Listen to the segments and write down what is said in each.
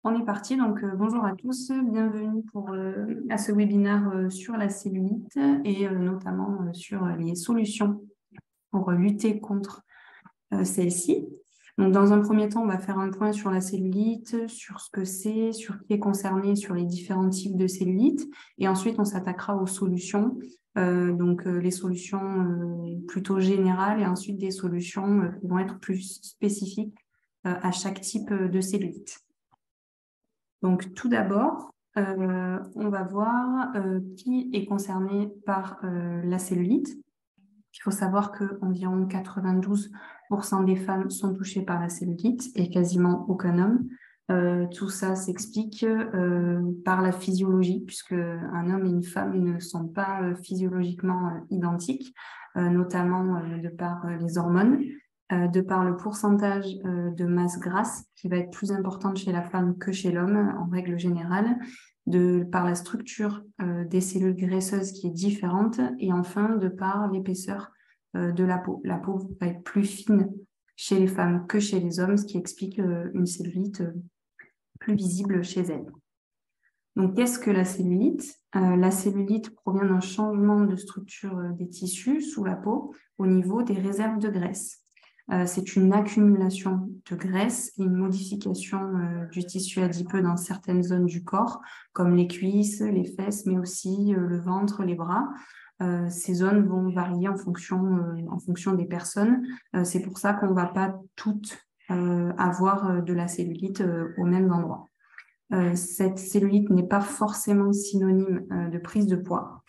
On est parti, donc bonjour à tous, bienvenue à ce webinaire sur la cellulite et notamment sur les solutions pour lutter contre celle-ci. Donc, dans un premier temps, on va faire un point sur la cellulite, sur ce que c'est, sur qui est concerné, sur les différents types de cellulite, et ensuite on s'attaquera aux solutions, les solutions plutôt générales et ensuite des solutions qui vont être plus spécifiques à chaque type de cellulite. Donc, tout d'abord, on va voir qui est concerné par la cellulite. Il faut savoir qu'environ 92% des femmes sont touchées par la cellulite et quasiment aucun homme. Tout ça s'explique par la physiologie, puisque un homme et une femme ne sont pas physiologiquement identiques, notamment de par les hormones. De par le pourcentage de masse grasse qui va être plus importante chez la femme que chez l'homme en règle générale, par la structure des cellules graisseuses qui est différente et enfin de par l'épaisseur de la peau. La peau va être plus fine chez les femmes que chez les hommes, ce qui explique une cellulite plus visible chez elles. Donc, qu'est-ce que la cellulite? La cellulite provient d'un changement de structure des tissus sous la peau au niveau des réserves de graisse. C'est une accumulation de graisse et une modification du tissu adipeux dans certaines zones du corps, comme les cuisses, les fesses, mais aussi le ventre, les bras. Ces zones vont varier en fonction des personnes. C'est pour ça qu'on ne va pas toutes avoir de la cellulite au même endroit. Cette cellulite n'est pas forcément synonyme de prise de poids,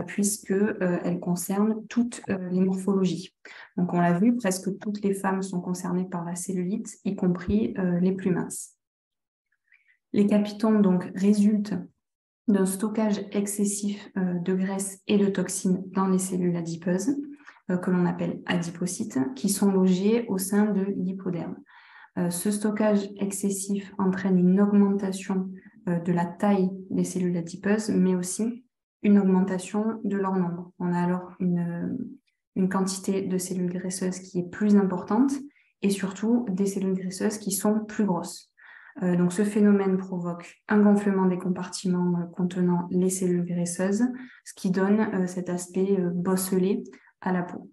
puisqu'elle concerne toutes les morphologies. Donc, on l'a vu, presque toutes les femmes sont concernées par la cellulite, y compris les plus minces. Les capitons, donc, résultent d'un stockage excessif de graisse et de toxines dans les cellules adipeuses, que l'on appelle adipocytes, qui sont logés au sein de l'hypoderme. Ce stockage excessif entraîne une augmentation de la taille des cellules adipeuses, mais aussi une augmentation de leur nombre. On a alors une quantité de cellules graisseuses qui est plus importante et surtout des cellules graisseuses qui sont plus grosses. Donc ce phénomène provoque un gonflement des compartiments contenant les cellules graisseuses, ce qui donne cet aspect bosselé à la peau.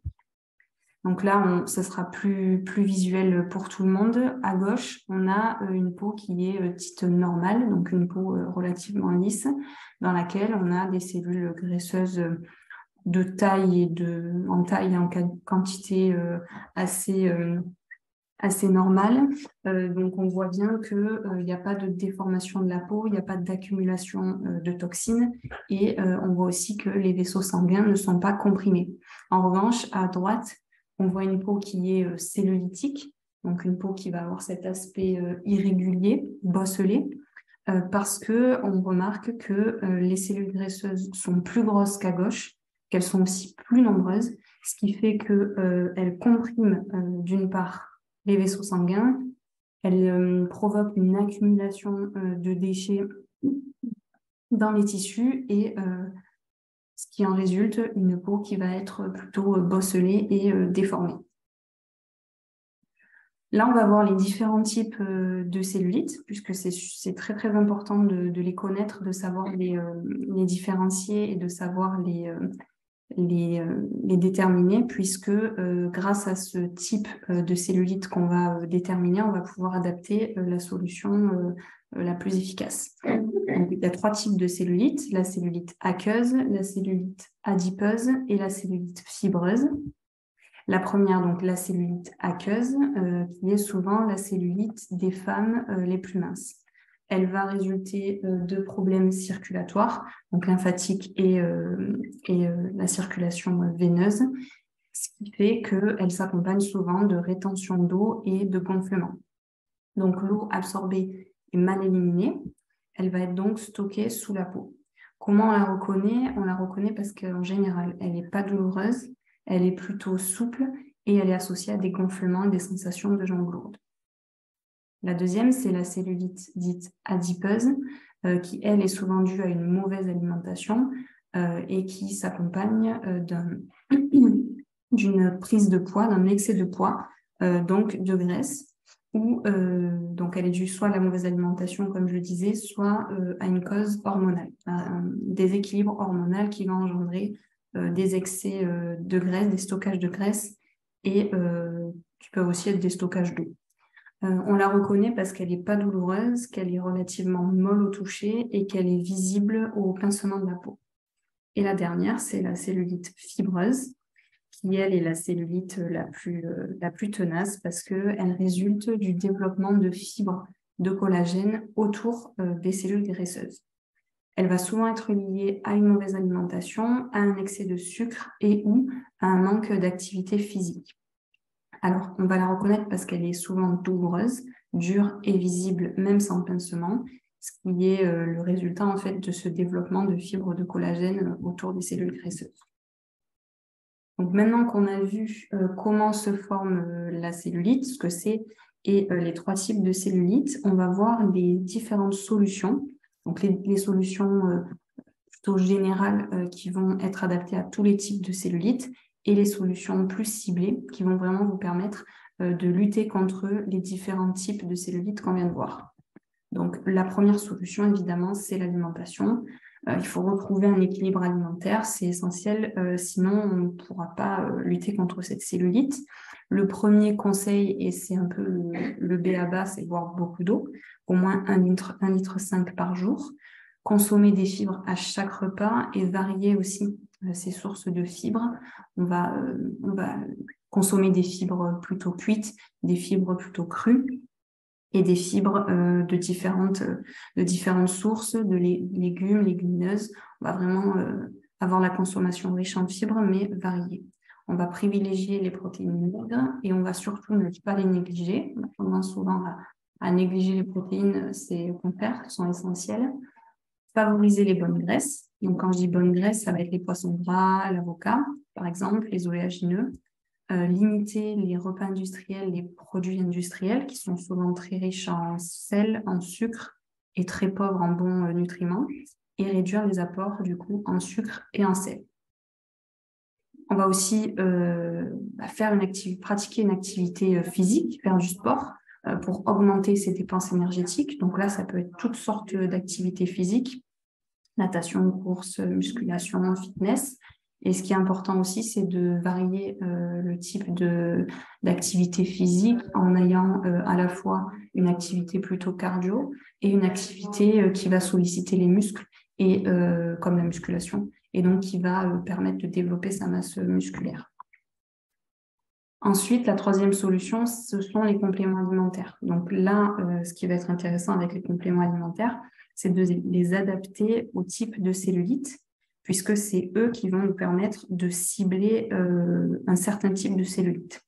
Donc là, ça sera plus visuel pour tout le monde. À gauche, on a une peau qui est dite normale, donc une peau relativement lisse, dans laquelle on a des cellules graisseuses de taille en taille et en quantité assez normale. Donc on voit bien qu'il n'y a pas de déformation de la peau, il n'y a pas d'accumulation de toxines et on voit aussi que les vaisseaux sanguins ne sont pas comprimés. En revanche, à droite, on voit une peau qui est cellulitique, donc une peau qui va avoir cet aspect irrégulier, bosselé, parce qu'on remarque que les cellules graisseuses sont plus grosses qu'à gauche, qu'elles sont aussi plus nombreuses, ce qui fait qu'elles compriment d'une part les vaisseaux sanguins, elles provoquent une accumulation de déchets dans les tissus et ce qui en résulte une peau qui va être plutôt bosselée et déformée. Là, on va voir les différents types de cellulite, puisque c'est très, très important de les connaître, de savoir les différencier et de savoir les déterminer, puisque grâce à ce type de cellulite qu'on va déterminer, on va pouvoir adapter la solution la plus efficace. Donc, il y a 3 types de cellulite, la cellulite aqueuse, la cellulite adipeuse et la cellulite fibreuse. La première, donc la cellulite aqueuse, qui est souvent la cellulite des femmes les plus minces. Elle va résulter de problèmes circulatoires, donc lymphatiques et la circulation veineuse, ce qui fait qu'elle s'accompagne souvent de rétention d'eau et de gonflement. Donc l'eau absorbée est mal éliminée, elle va être donc stockée sous la peau. Comment on la reconnaît? On la reconnaît parce qu'en général, elle n'est pas douloureuse, elle est plutôt souple et elle est associée à des gonflements et des sensations de jambes lourdes. La deuxième, c'est la cellulite dite adipeuse, qui, elle, est souvent due à une mauvaise alimentation et qui s'accompagne d'une prise de poids, d'un excès de poids, donc de graisse, ou donc elle est due soit à la mauvaise alimentation, comme je le disais, soit à une cause hormonale, à un déséquilibre hormonal qui va engendrer des excès de graisse, des stockages de graisse et qui peuvent aussi être des stockages d'eau. On la reconnaît parce qu'elle n'est pas douloureuse, qu'elle est relativement molle au toucher et qu'elle est visible au pincement de la peau. Et la dernière, c'est la cellulite fibreuse, qui, elle, est la cellulite la plus tenace parce qu'elle résulte du développement de fibres de collagène autour des cellules graisseuses. Elle va souvent être liée à une mauvaise alimentation, à un excès de sucre et ou à un manque d'activité physique. Alors, on va la reconnaître parce qu'elle est souvent douloureuse, dure et visible même sans pincement, ce qui est le résultat en fait de ce développement de fibres de collagène autour des cellules graisseuses. Donc maintenant qu'on a vu comment se forme la cellulite, ce que c'est et les 3 types de cellulite, on va voir les différentes solutions. Donc les solutions plutôt générales qui vont être adaptées à tous les types de cellulite et les solutions plus ciblées qui vont vraiment vous permettre de lutter contre les différents types de cellulite qu'on vient de voir. Donc la première solution, évidemment, c'est l'alimentation. Il faut retrouver un équilibre alimentaire, c'est essentiel, sinon on ne pourra pas lutter contre cette cellulite. Le premier conseil, et c'est un peu le b.a.-ba, c'est boire beaucoup d'eau, au moins 1,5 litre par jour. Consommer des fibres à chaque repas et varier aussi ces sources de fibres. On va consommer des fibres plutôt cuites, des fibres plutôt crues et des fibres de différentes sources, de légumes, légumineuses. On va vraiment avoir la consommation riche en fibres, mais variée. On va privilégier les protéines maigres et on va surtout ne pas les négliger. On a tendance souvent à négliger les protéines, c'est au contraire, elles sont essentielles. Favoriser les bonnes graisses. Donc, quand je dis bonnes graisses, ça va être les poissons gras, l'avocat, par exemple, les oléagineux. Limiter les repas industriels, les produits industriels qui sont souvent très riches en sel, en sucre et très pauvres en bons nutriments, et réduire les apports du coup en sucre et en sel. On va aussi pratiquer une activité physique, faire du sport pour augmenter ses dépenses énergétiques. Donc là, ça peut être toutes sortes d'activités physiques, natation, course, musculation, fitness. Et ce qui est important aussi, c'est de varier le type d'activité physique en ayant à la fois une activité plutôt cardio et une activité qui va solliciter les muscles, et comme la musculation, et donc qui va permettre de développer sa masse musculaire. Ensuite, la troisième solution, ce sont les compléments alimentaires. Donc là, ce qui va être intéressant avec les compléments alimentaires, c'est de les adapter au type de cellulite, puisque c'est eux qui vont nous permettre de cibler un certain type de cellulite.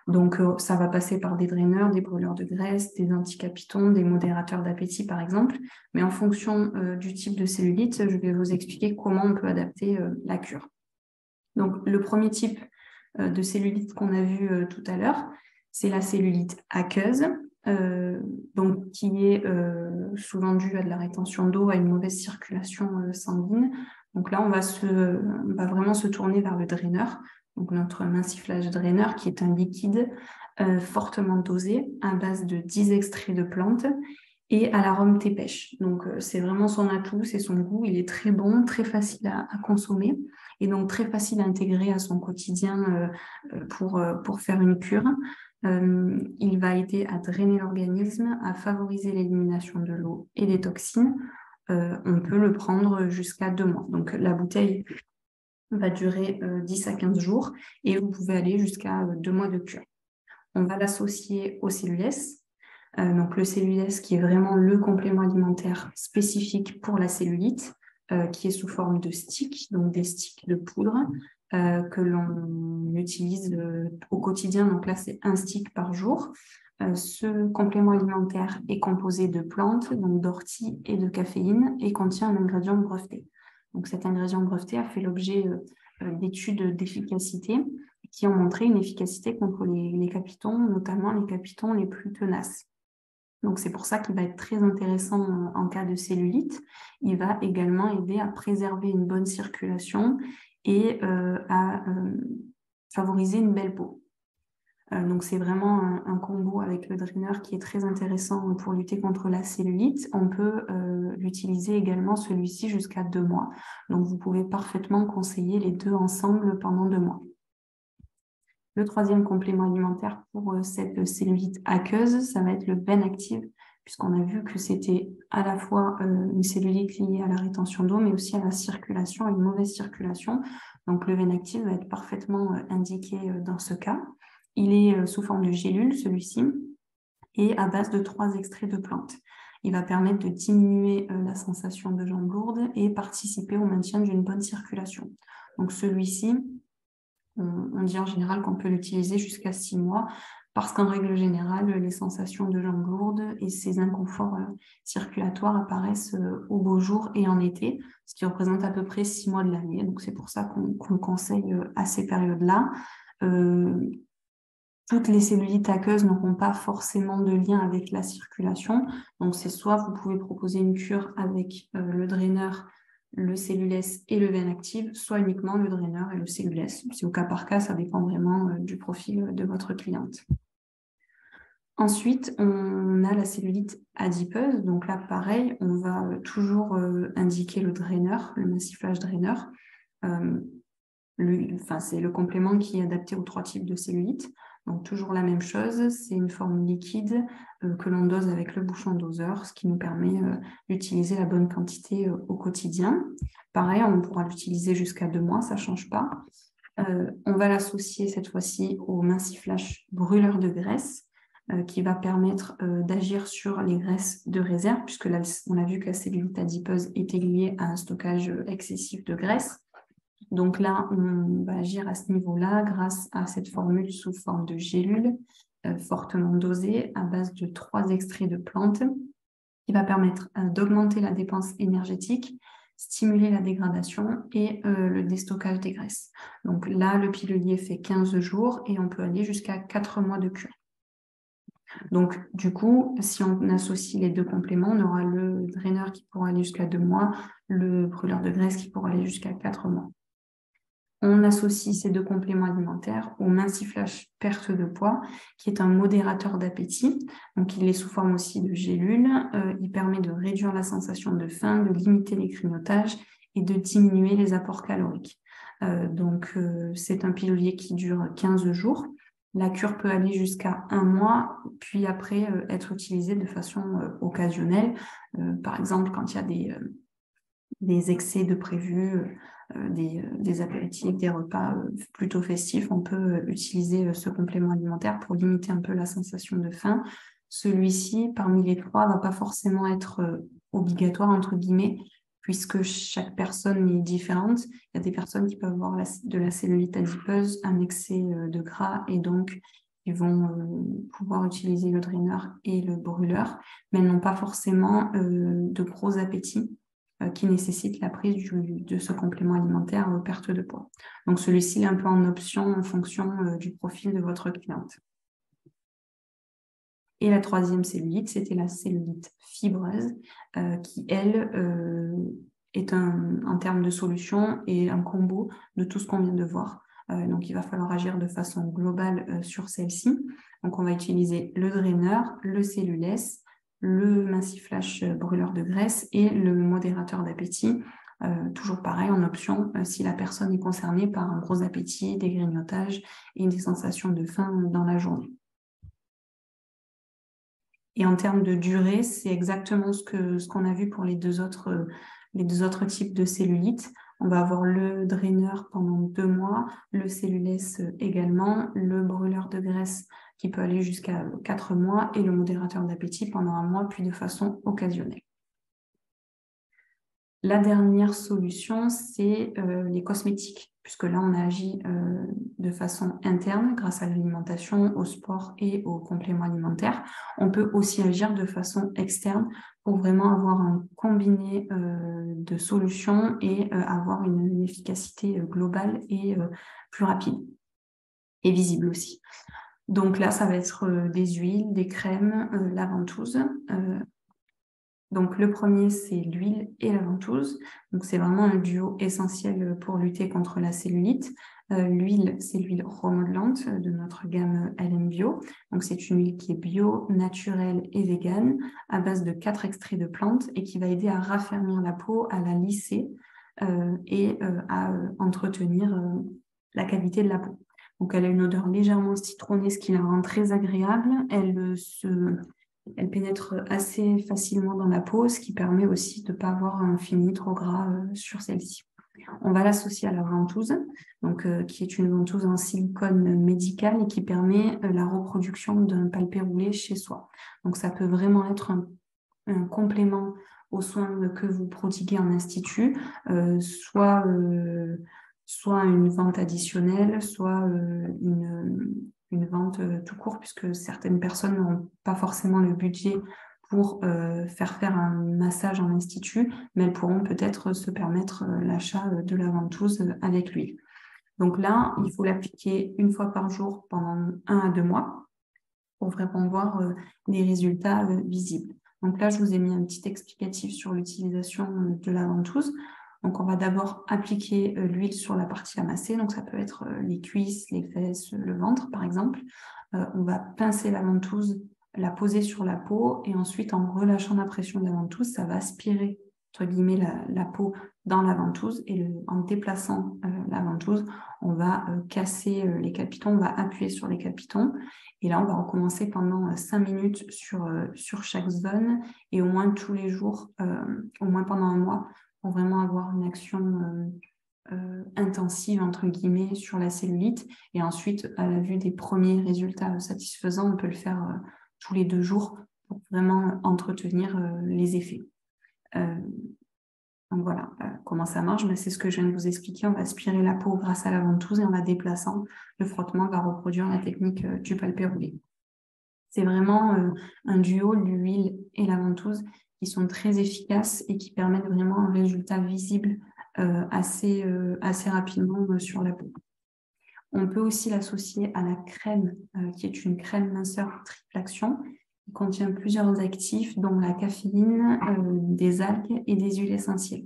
Donc, ça va passer par des draineurs, des brûleurs de graisse, des anticapitons, des modérateurs d'appétit, par exemple. Mais en fonction du type de cellulite, je vais vous expliquer comment on peut adapter la cure. Donc, le premier type de cellulite qu'on a vu tout à l'heure, c'est la cellulite aqueuse, donc qui est souvent due à de la rétention d'eau, à une mauvaise circulation sanguine. Donc là, on va vraiment se tourner vers le draineur, donc notre minciflage draineur, qui est un liquide fortement dosé à base de 10 extraits de plantes et à l'arôme thé pêche. Donc c'est vraiment son atout, c'est son goût, il est très bon, très facile à consommer et donc très facile à intégrer à son quotidien pour faire une cure. Il va aider à drainer l'organisme, à favoriser l'élimination de l'eau et des toxines. On peut le prendre jusqu'à 2 mois. Donc la bouteille va durer 10 à 15 jours et vous pouvez aller jusqu'à 2 mois de cure. On va l'associer au cellulose. Donc le cellulose qui est vraiment le complément alimentaire spécifique pour la cellulite, qui est sous forme de sticks, donc des sticks de poudre que l'on utilise au quotidien. Donc là, c'est 1 stick par jour. Ce complément alimentaire est composé de plantes, donc d'ortie et de caféine, et contient un ingrédient breveté. Donc cet ingrédient breveté a fait l'objet d'études d'efficacité qui ont montré une efficacité contre les capitons, notamment les capitons les plus tenaces. Donc, c'est pour ça qu'il va être très intéressant en cas de cellulite. Il va également aider à préserver une bonne circulation et à favoriser une belle peau. Donc, c'est vraiment un combo avec le draineur qui est très intéressant pour lutter contre la cellulite. On peut l'utiliser également, celui-ci, jusqu'à 2 mois. Donc, vous pouvez parfaitement conseiller les deux ensemble pendant 2 mois. Le troisième complément alimentaire pour cette cellulite aqueuse, ça va être le Venactive, puisqu'on a vu que c'était à la fois une cellulite liée à la rétention d'eau, mais aussi à la circulation, à une mauvaise circulation. Donc, le Venactive va être parfaitement indiqué dans ce cas. Il est sous forme de gélule, celui-ci, et à base de 3 extraits de plantes. Il va permettre de diminuer la sensation de jambes lourdes et participer au maintien d'une bonne circulation. Donc celui-ci, on dit en général qu'on peut l'utiliser jusqu'à 6 mois parce qu'en règle générale, les sensations de jambes lourdes et ces inconforts circulatoires apparaissent au beau jour et en été, ce qui représente à peu près 6 mois de l'année. Donc c'est pour ça qu'on le conseille à ces périodes-là. Toutes les cellulites aqueuses n'auront pas forcément de lien avec la circulation. Donc, c'est soit vous pouvez proposer une cure avec le draineur, le cellulès et le Venactive, soit uniquement le draineur et le cellulès. C'est au cas par cas, ça dépend vraiment du profil de votre cliente. Ensuite, on a la cellulite adipeuse. Donc là, pareil, on va toujours indiquer le draineur, le massiflage draineur. C'est le complément qui est adapté aux 3 types de cellulite. Donc, toujours la même chose, c'est une forme liquide que l'on dose avec le bouchon doseur, ce qui nous permet d'utiliser la bonne quantité au quotidien. Pareil, on pourra l'utiliser jusqu'à 2 mois, ça ne change pas. On va l'associer cette fois-ci au Minciflash brûleur de graisse, qui va permettre d'agir sur les graisses de réserve, puisque là, on a vu que la cellulite adipeuse était liée à un stockage excessif de graisse. Donc là, on va agir à ce niveau-là grâce à cette formule sous forme de gélule fortement dosée à base de 3 extraits de plantes qui va permettre d'augmenter la dépense énergétique, stimuler la dégradation et le déstockage des graisses. Donc là, le pilulier fait 15 jours et on peut aller jusqu'à 4 mois de cure. Donc, du coup, si on associe les 2 compléments, on aura le draineur qui pourra aller jusqu'à 2 mois, le brûleur de graisse qui pourra aller jusqu'à 4 mois. On associe ces 2 compléments alimentaires au Minciflash perte de poids, qui est un modérateur d'appétit. Donc, il est sous forme aussi de gélule. Il permet de réduire la sensation de faim, de limiter les grignotages et de diminuer les apports caloriques. C'est un pilulier qui dure 15 jours. La cure peut aller jusqu'à 1 mois, puis après être utilisée de façon occasionnelle. Par exemple, quand il y a des excès de prévus, des apéritifs, des repas plutôt festifs, on peut utiliser ce complément alimentaire pour limiter un peu la sensation de faim. Celui-ci, parmi les 3, ne va pas forcément être obligatoire, entre guillemets, puisque chaque personne est différente. Il y a des personnes qui peuvent avoir de la cellulite adipeuse, un excès de gras, et donc ils vont pouvoir utiliser le draineur et le brûleur, mais elles n'ont pas forcément de gros appétits qui nécessitent la prise de ce complément alimentaire perte de poids. Donc celui-ci est un peu en option en fonction du profil de votre cliente. Et la 3e cellulite, c'était la cellulite fibreuse, qui, elle, est en termes de solution et un combo de tout ce qu'on vient de voir. Donc, il va falloir agir de façon globale sur celle-ci. Donc, on va utiliser le draineur, le cellulès, le Minciflash brûleur de graisse et le modérateur d'appétit. Toujours pareil, en option, si la personne est concernée par un gros appétit, des grignotages et des sensations de faim dans la journée. Et en termes de durée, c'est exactement ce qu'on a vu pour les deux autres types de cellulite. On va avoir le draineur pendant 2 mois, le cellulès également, le brûleur de graisse qui peut aller jusqu'à 4 mois et le modérateur d'appétit pendant 1 mois, puis de façon occasionnelle. La dernière solution, c'est les cosmétiques, puisque là, on a agi de façon interne grâce à l'alimentation, au sport et aux compléments alimentaires. On peut aussi agir de façon externe pour vraiment avoir un combiné de solutions et avoir une efficacité globale et plus rapide et visible aussi. Donc là, ça va être des huiles, des crèmes, la ventouse. Donc, le premier, c'est l'huile et la ventouse. Donc, c'est vraiment un duo essentiel pour lutter contre la cellulite. L'huile, c'est l'huile remodelante de notre gamme LM Bio. Donc, c'est une huile qui est bio, naturelle et végane à base de 4 extraits de plantes et qui va aider à raffermir la peau, à la lisser et à entretenir la qualité de la peau. Donc, elle a une odeur légèrement citronnée, ce qui la rend très agréable. Elle pénètre assez facilement dans la peau, ce qui permet aussi de ne pas avoir un fini trop gras sur celle-ci. On va l'associer à la ventouse, donc, qui est une ventouse en silicone médical et qui permet la reproduction d'un palpé roulé chez soi. Donc, ça peut vraiment être un complément aux soins que vous prodiguez en institut, soit une vente additionnelle, soit une vente tout court, puisque certaines personnes n'ont pas forcément le budget pour faire un massage en institut, mais elles pourront peut-être se permettre l'achat de la ventouse avec l'huile. Donc là, il faut l'appliquer une fois par jour pendant 1 à 2 mois pour vraiment voir les résultats visibles. Donc là, je vous ai mis un petit explicatif sur l'utilisation de la ventouse. Donc, on va d'abord appliquer l'huile sur la partie à masser. Donc, ça peut être les cuisses, les fesses, le ventre, par exemple. On va pincer la ventouse, la poser sur la peau et ensuite, en relâchant la pression de la ventouse, ça va aspirer, entre guillemets, la peau dans la ventouse et en déplaçant la ventouse, on va casser les capitons, on va appuyer sur les capitons. Et là, on va recommencer pendant 5 minutes sur chaque zone et au moins tous les jours, au moins pendant 1 mois, pour vraiment avoir une action intensive, entre guillemets, sur la cellulite. Et ensuite, à la vue des premiers résultats satisfaisants, on peut le faire tous les 2 jours pour vraiment entretenir les effets. Donc voilà, comment ça marche, c'est ce que je viens de vous expliquer. On va aspirer la peau grâce à la ventouse et en la déplaçant, le frottement va reproduire la technique du palpé roulé. C'est vraiment un duo, l'huile et la ventouse, qui sont très efficaces et qui permettent vraiment un résultat visible assez rapidement sur la peau. On peut aussi l'associer à la crème, qui est une crème minceur triple action, qui contient plusieurs actifs, dont la caféine, des algues et des huiles essentielles.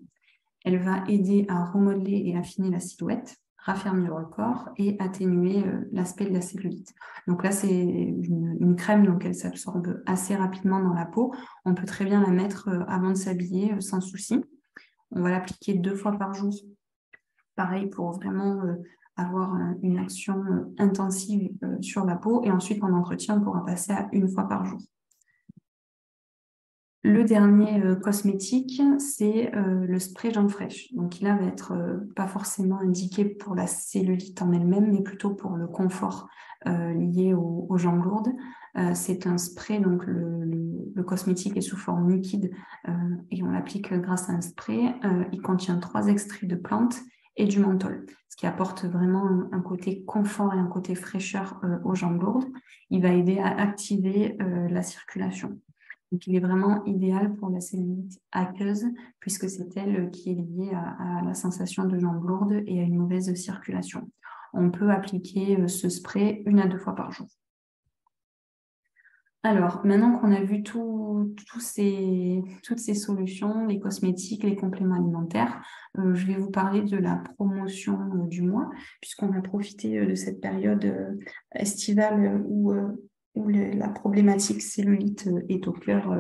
Elle va aider à remodeler et affiner la silhouette, raffermir le corps et atténuer l'aspect de la cellulite. Donc là, c'est une crème, donc elle s'absorbe assez rapidement dans la peau. On peut très bien la mettre avant de s'habiller sans souci. On va l'appliquer 2 fois par jour. Pareil pour vraiment avoir une action intensive sur la peau. Et ensuite, en entretien, on pourra passer à 1 fois par jour. Le dernier cosmétique, c'est le spray jambes fraîches. Donc, il va être pas forcément indiqué pour la cellulite en elle-même, mais plutôt pour le confort lié aux jambes lourdes. C'est un spray, donc le cosmétique est sous forme liquide et on l'applique grâce à un spray. Il contient 3 extraits de plantes et du menthol, ce qui apporte vraiment un côté confort et un côté fraîcheur aux jambes lourdes. Il va aider à activer la circulation. Donc, il est vraiment idéal pour la cellulite aqueuse, puisque c'est elle qui est liée à la sensation de jambes lourdes et à une mauvaise circulation. On peut appliquer ce spray 1 à 2 fois par jour. Alors, maintenant qu'on a vu toutes ces solutions, les cosmétiques, les compléments alimentaires, je vais vous parler de la promotion du mois, puisqu'on va profiter de cette période estivale où la problématique cellulite est au cœur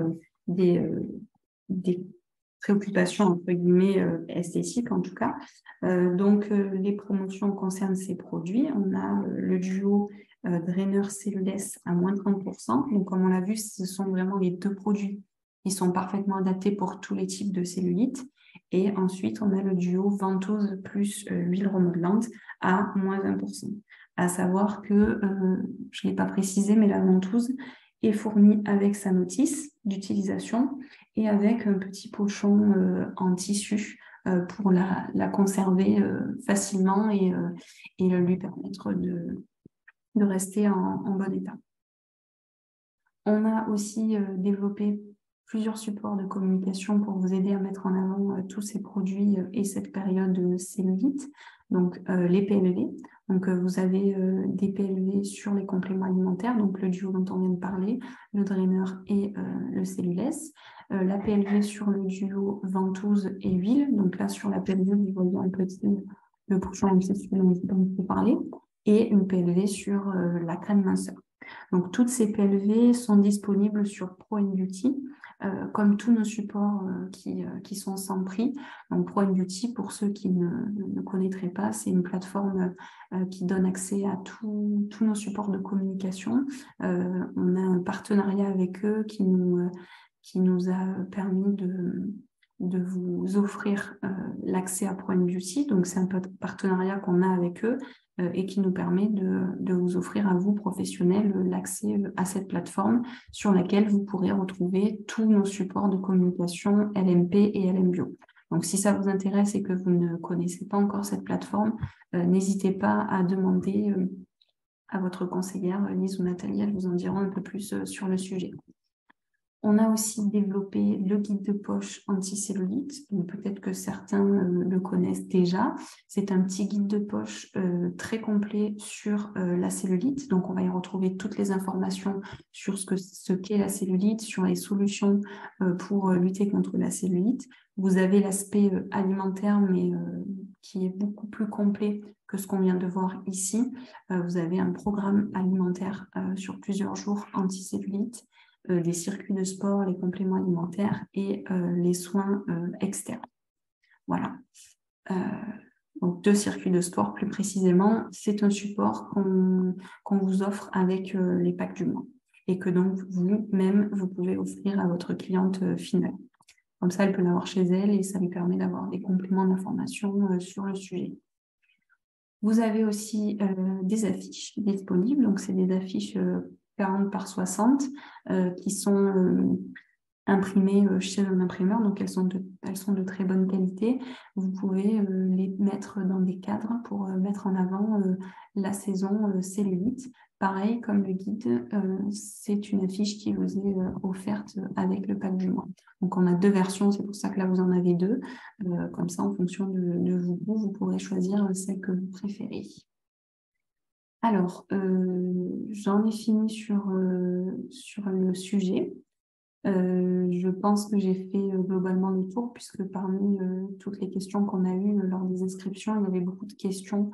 des préoccupations, entre guillemets, esthétiques en tout cas. Donc, les promotions concernent ces produits. On a le duo draineur cellulesse à moins 30%. Donc, comme on l'a vu, ce sont vraiment les 2 produits qui sont parfaitement adaptés pour tous les types de cellulite. Et ensuite, on a le duo ventouse plus huile remodelante à moins 20%. À savoir que, je ne l'ai pas précisé, mais la ventouse est fournie avec sa notice d'utilisation et avec un petit pochon en tissu pour la conserver facilement et lui permettre de rester en bon état. On a aussi développé plusieurs supports de communication pour vous aider à mettre en avant tous ces produits et cette période cellulite. Donc, les PLV. Donc, vous avez des PLV sur les compléments alimentaires, donc le duo dont on vient de parler, le drainer et le cellulose. La PLV sur le duo ventouse et huile. Donc là, sur la PLV, vous voyez un petit le bouchon incestueux dont je vous parlais. Et une PLV sur la crème minceur. Donc, toutes ces PLV sont disponibles sur Pro & Beauty, comme tous nos supports qui sont sans prix. Donc, Pro & Beauty, pour ceux qui ne connaîtraient pas, c'est une plateforme qui donne accès à tous nos supports de communication. On a un partenariat avec eux qui nous a permis de vous offrir l'accès à Pro & Beauty. Donc, c'est un partenariat qu'on a avec eux et qui nous permet de vous offrir à vous, professionnels, l'accès à cette plateforme sur laquelle vous pourrez retrouver tous nos supports de communication LMP et LMBio. Donc, si ça vous intéresse et que vous ne connaissez pas encore cette plateforme, n'hésitez pas à demander à votre conseillère, Lise ou Nathalie, elles vous en diront un peu plus sur le sujet. On a aussi développé le guide de poche anticellulite. Peut-être que certains le connaissent déjà. C'est un petit guide de poche très complet sur la cellulite. Donc, on va y retrouver toutes les informations sur ce qu'est la cellulite, sur les solutions pour lutter contre la cellulite. Vous avez l'aspect alimentaire, mais qui est beaucoup plus complet que ce qu'on vient de voir ici. Vous avez un programme alimentaire sur plusieurs jours anticellulite. Des circuits de sport, les compléments alimentaires et les soins externes. Voilà. Donc, 2 circuits de sport plus précisément, c'est un support qu'on vous offre avec les packs du mois et que donc vous-même, vous pouvez offrir à votre cliente finale. Comme ça, elle peut l'avoir chez elle et ça lui permet d'avoir des compléments d'information sur le sujet. Vous avez aussi des affiches disponibles. Donc, c'est des affiches 40 par 60 qui sont imprimées chez un imprimeur. Donc, elles sont de très bonne qualité. Vous pouvez les mettre dans des cadres pour mettre en avant la saison cellulite. Pareil, comme le guide, c'est une affiche qui vous est offerte avec le pack du mois. Donc, on a 2 versions, c'est pour ça que là, vous en avez 2. Comme ça, en fonction de vous pourrez choisir celle que vous préférez. Alors, j'en ai fini sur le sujet. Je pense que j'ai fait globalement le tour puisque parmi toutes les questions qu'on a eues lors des inscriptions, il y avait beaucoup de questions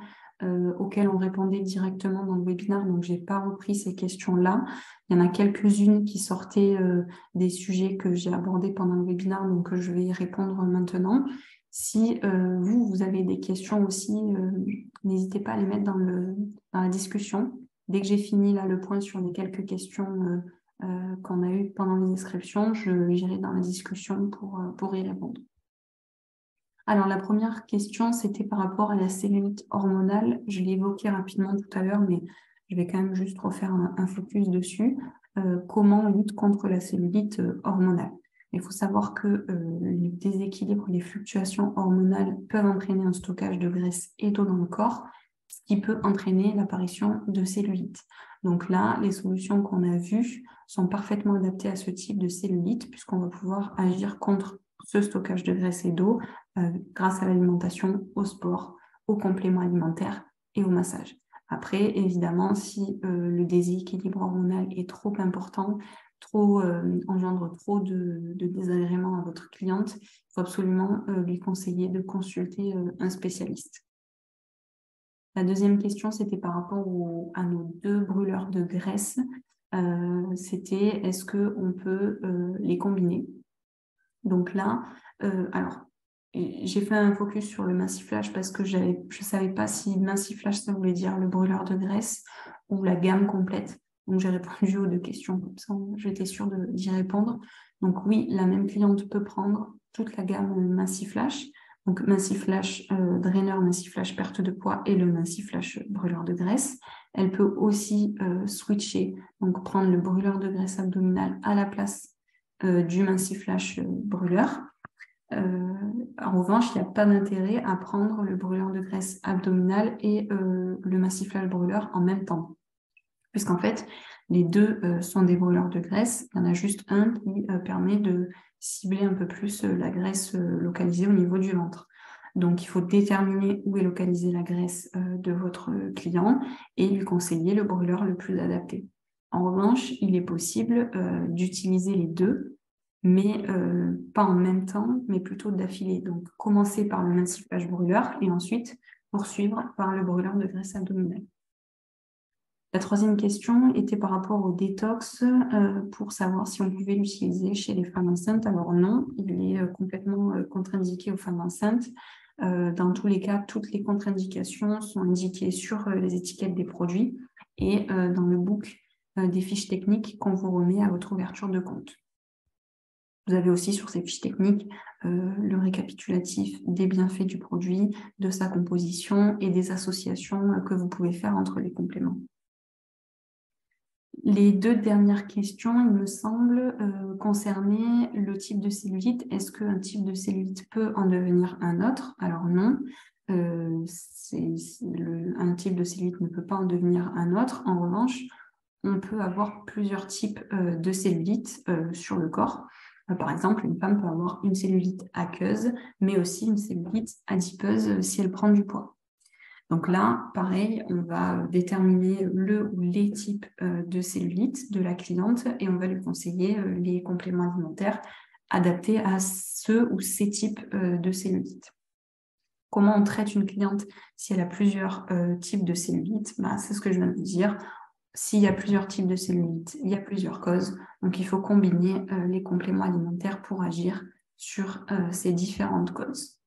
auxquelles on répondait directement dans le webinaire, donc je n'ai pas repris ces questions-là. Il y en a quelques-unes qui sortaient des sujets que j'ai abordés pendant le webinaire, donc je vais y répondre maintenant. Si vous avez des questions aussi, n'hésitez pas à les mettre dans la discussion. Dès que j'ai fini là, le point sur les quelques questions qu'on a eues pendant les inscriptions, j'irai dans la discussion pour y répondre. Alors, la première question, c'était par rapport à la cellulite hormonale. Je l'ai évoqué rapidement tout à l'heure, mais je vais quand même juste refaire un focus dessus. Comment on lutte contre la cellulite hormonale? Il faut savoir que les déséquilibres, les fluctuations hormonales peuvent entraîner un stockage de graisse et d'eau dans le corps, ce qui peut entraîner l'apparition de cellulite. Donc là, les solutions qu'on a vues sont parfaitement adaptées à ce type de cellulite, puisqu'on va pouvoir agir contre ce stockage de graisse et d'eau grâce à l'alimentation, au sport, aux compléments alimentaires et au massage. Après, évidemment, si le déséquilibre hormonal est trop important, engendre trop de désagréments à votre cliente, il faut absolument lui conseiller de consulter un spécialiste. La deuxième question, c'était par rapport à nos 2 brûleurs de graisse. C'était est-ce qu'on peut les combiner? Donc là, alors, j'ai fait un focus sur le Massiflage parce que je ne savais pas si Massiflage, ça voulait dire le brûleur de graisse ou la gamme complète. Donc, j'ai répondu aux 2 questions, comme ça, j'étais sûre d'y répondre. Donc, oui, la même cliente peut prendre toute la gamme Massiflage. Donc, Massiflage Drainer, Massiflage perte de poids et le Massiflage brûleur de graisse. Elle peut aussi switcher, donc prendre le brûleur de graisse abdominale à la place du Massiflage brûleur. En revanche, il n'y a pas d'intérêt à prendre le brûleur de graisse abdominale et le Massiflage brûleur en même temps. Puisqu'en fait, les 2 sont des brûleurs de graisse. Il y en a juste un qui permet de cibler un peu plus la graisse localisée au niveau du ventre. Donc, il faut déterminer où est localisée la graisse de votre client et lui conseiller le brûleur le plus adapté. En revanche, il est possible d'utiliser les deux, mais pas en même temps, mais plutôt d'affilée. Donc, commencer par le massifage brûleur et ensuite poursuivre par le brûleur de graisse abdominale. La troisième question était par rapport au détox pour savoir si on pouvait l'utiliser chez les femmes enceintes. Alors non, il est complètement contre-indiqué aux femmes enceintes. Dans tous les cas, toutes les contre-indications sont indiquées sur les étiquettes des produits et dans le book des fiches techniques qu'on vous remet à votre ouverture de compte. Vous avez aussi sur ces fiches techniques le récapitulatif des bienfaits du produit, de sa composition et des associations que vous pouvez faire entre les compléments. Les deux dernières questions, il me semble, concernaient le type de cellulite. Est-ce qu'un type de cellulite peut en devenir un autre? Alors non, un type de cellulite ne peut pas en devenir un autre. En revanche, on peut avoir plusieurs types de cellulite sur le corps. Par exemple, une femme peut avoir une cellulite aqueuse, mais aussi une cellulite adipeuse si elle prend du poids. Donc là, pareil, on va déterminer le ou les types de cellulite de la cliente et on va lui conseiller les compléments alimentaires adaptés à ce ou ces types de cellulite. Comment on traite une cliente si elle a plusieurs types de cellulite? C'est ce que je viens de dire. S'il y a plusieurs types de cellulite, il y a plusieurs causes. Donc, il faut combiner les compléments alimentaires pour agir sur ces différentes causes.